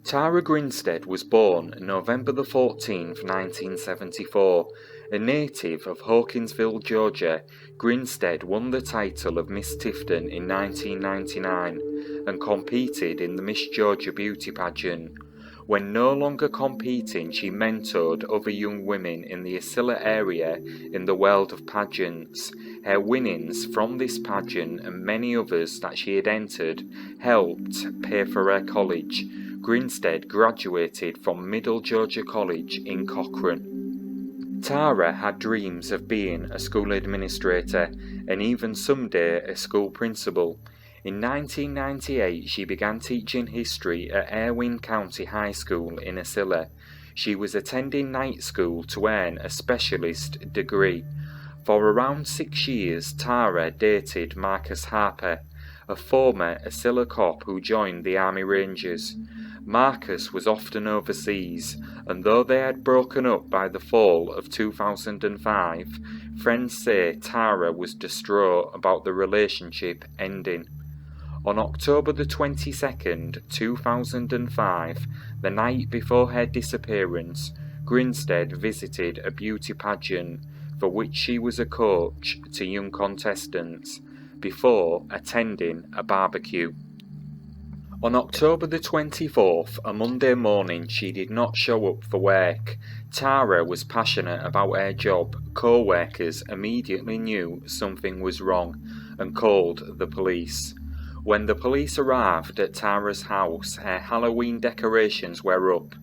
Tara Grinstead was born November 14th, 1974. A native of Hawkinsville, Georgia, Grinstead won the title of Miss Tifton in 1999 and competed in the Miss Georgia beauty pageant. When no longer competing, she mentored other young women in the Ocilla area in the world of pageants. Her winnings from this pageant and many others that she had entered helped pay for her college. Grinstead graduated from Middle Georgia College in Cochrane. Tara had dreams of being a school administrator and even someday a school principal. In 1998, she began teaching history at Erwin County High School in Ocilla. She was attending night school to earn a specialist degree. For around 6 years, Tara dated Marcus Harper, a former Ocilla cop who joined the Army Rangers. Marcus was often overseas, and though they had broken up by the fall of 2005, friends say Tara was distraught about the relationship ending. On October the 22nd, 2005, the night before her disappearance, Grinstead visited a beauty pageant for which she was a coach to young contestants before attending a barbecue. On October the 24th, a Monday morning, she did not show up for work. Tara was passionate about her job. Co-workers immediately knew something was wrong and called the police. When the police arrived at Tara's house, her Halloween decorations were up,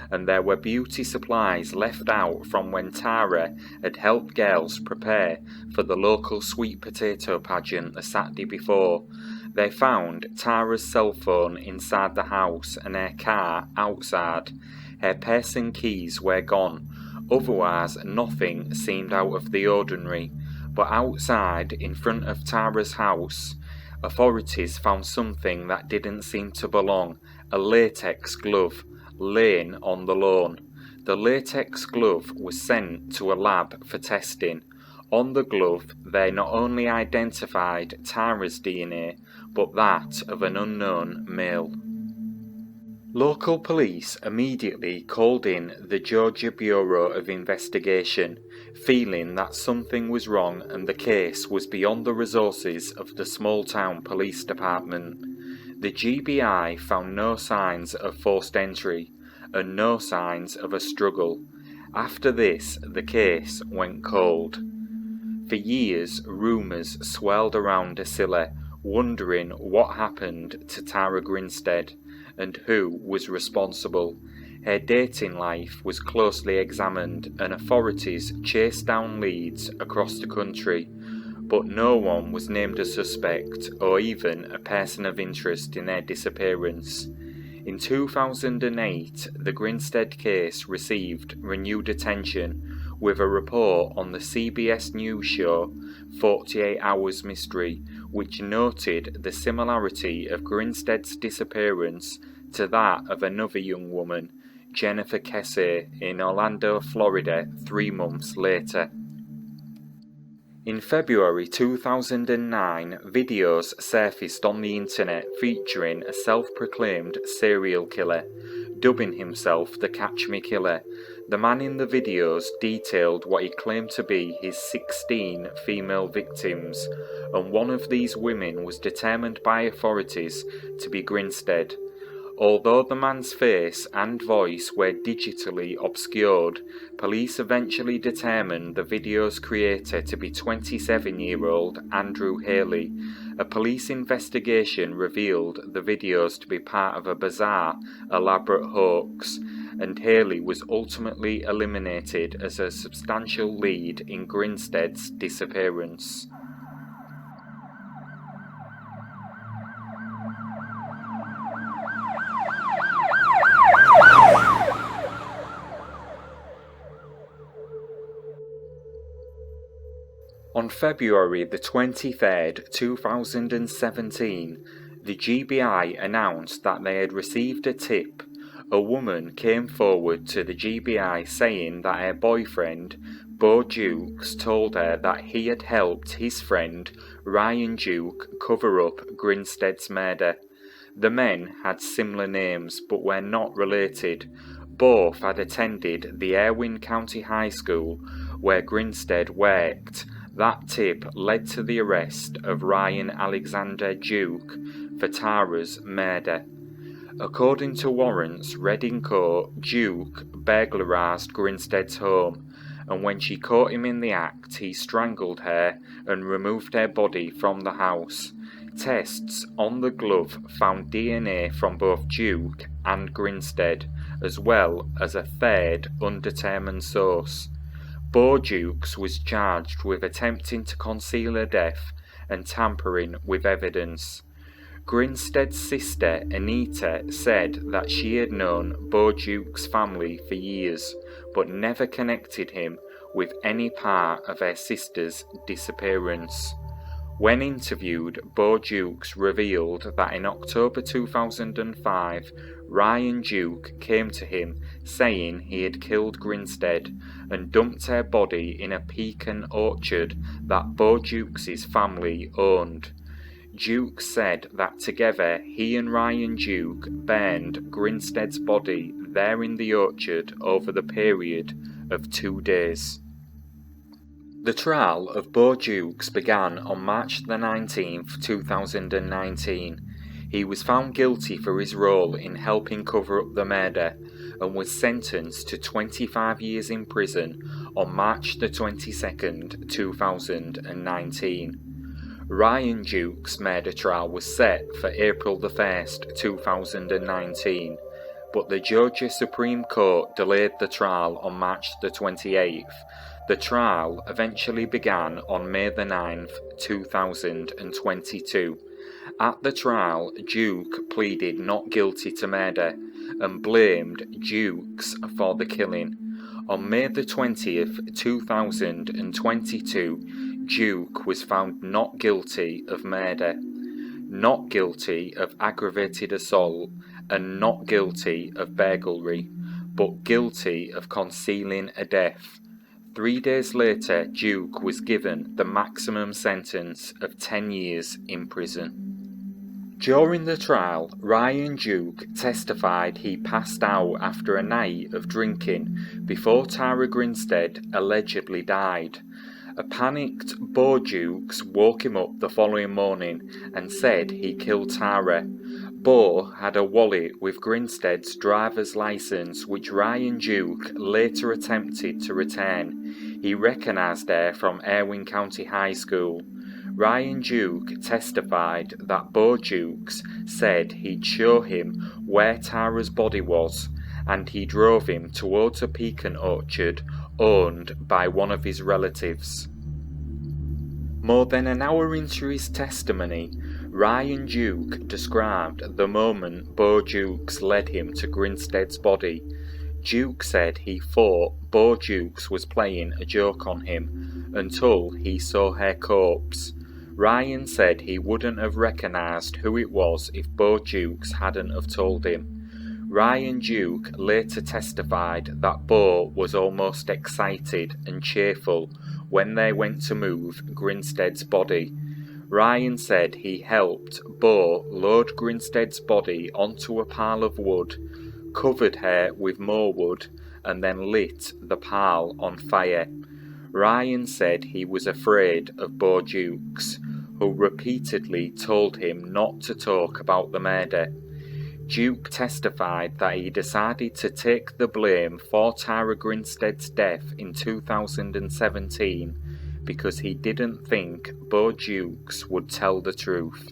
and there were beauty supplies left out from when Tara had helped girls prepare for the local sweet potato pageant the Saturday before. They found Tara's cell phone inside the house and her car outside. Her purse and keys were gone. Otherwise, nothing seemed out of the ordinary. But outside, in front of Tara's house, authorities found something that didn't seem to belong, a latex glove, laying on the lawn. The latex glove was sent to a lab for testing. On the glove, they not only identified Tara's DNA, but that of an unknown male. Local police immediately called in the Georgia Bureau of Investigation, feeling that something was wrong and the case was beyond the resources of the small-town police department. The GBI found no signs of forced entry and no signs of a struggle. After this, the case went cold. For years, rumours swirled around Ocilla, wondering what happened to Tara Grinstead and who was responsible. Her dating life was closely examined and authorities chased down leads across the country, but no one was named a suspect or even a person of interest in her disappearance. In 2008, the Grinstead case received renewed attention with a report on the CBS News show 48 Hours Mystery, which noted the similarity of Grinstead's disappearance to that of another young woman, Jennifer Kesse, in Orlando, Florida, 3 months later. In February 2009, videos surfaced on the internet featuring a self-proclaimed serial killer, dubbing himself the Catch Me Killer. The man in the videos detailed what he claimed to be his 16 female victims, and one of these women was determined by authorities to be Grinstead. Although the man's face and voice were digitally obscured, police eventually determined the video's creator to be 27-year-old Andrew Haley. A police investigation revealed the videos to be part of a bizarre, elaborate hoax, and Haley was ultimately eliminated as a substantial lead in Grinstead's disappearance. On February the 23rd, 2017, the GBI announced that they had received a tip. A woman came forward to the GBI saying that her boyfriend, Bo Dukes, told her that he had helped his friend, Ryan Duke, cover up Grinstead's murder. The men had similar names but were not related. Both had attended the Erwin County High School where Grinstead worked. That tip led to the arrest of Ryan Alexander Duke for Tara's murder. According to warrants read in court, Duke burglarized Grinstead's home, and when she caught him in the act, he strangled her and removed her body from the house. Tests on the glove found DNA from both Duke and Grinstead, as well as a third undetermined source. Bo Dukes was charged with attempting to conceal a death and tampering with evidence. Grinstead's sister Anita said that she had known Bo Dukes' family for years, but never connected him with any part of her sister's disappearance. When interviewed, Bo Dukes revealed that in October 2005, Ryan Duke came to him saying he had killed Grinstead and dumped her body in a pecan orchard that Bo Dukes' family owned. Duke said that together he and Ryan Duke burned Grinstead's body there in the orchard over the period of 2 days. The trial of Bo Dukes began on March the 19th, 2019. He was found guilty for his role in helping cover up the murder and was sentenced to 25 years in prison on March the 22nd, 2019. Ryan Duke's murder trial was set for April the 1st, 2019, but the Georgia Supreme Court delayed the trial on March the 28th. The trial eventually began on May the 9th, 2022. At the trial, Duke pleaded not guilty to murder and blamed Dukes for the killing. On May the 20th, 2022, Duke was found not guilty of murder, not guilty of aggravated assault, and not guilty of burglary, but guilty of concealing a death. 3 days later, Duke was given the maximum sentence of 10 years in prison. During the trial, Ryan Duke testified he passed out after a night of drinking before Tara Grinstead allegedly died. A panicked Bo Dukes woke him up the following morning and said he killed Tara. Bo had a wallet with Grinstead's driver's license which Ryan Duke later attempted to return. He recognised her from Erwin County High School. Ryan Duke testified that Bo Dukes said he'd show him where Tara's body was, and he drove him towards a pecan orchard owned by one of his relatives. More than an hour into his testimony, Ryan Duke described the moment Bo Dukes led him to Grinstead's body. Duke said he thought Bo Dukes was playing a joke on him until he saw her corpse. Ryan said he wouldn't have recognised who it was if Bo Dukes hadn't have told him. Ryan Duke later testified that Bo was almost excited and cheerful when they went to move Grinstead's body. Ryan said he helped Bo load Grinstead's body onto a pile of wood, covered her with more wood, and then lit the pile on fire. Ryan said he was afraid of Bo Dukes, who repeatedly told him not to talk about the murder. Duke testified that he decided to take the blame for Tara Grinstead's death in 2017 because he didn't think Bo Dukes would tell the truth.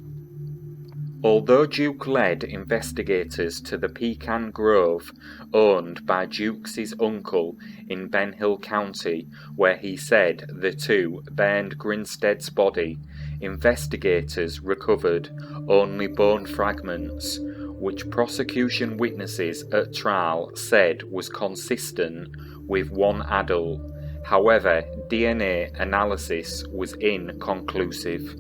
Although Duke led investigators to the pecan grove owned by Dukes' uncle in Ben Hill County, where he said the two burned Grinstead's body, investigators recovered only bone fragments, which prosecution witnesses at trial said was consistent with one adult. However, DNA analysis was inconclusive.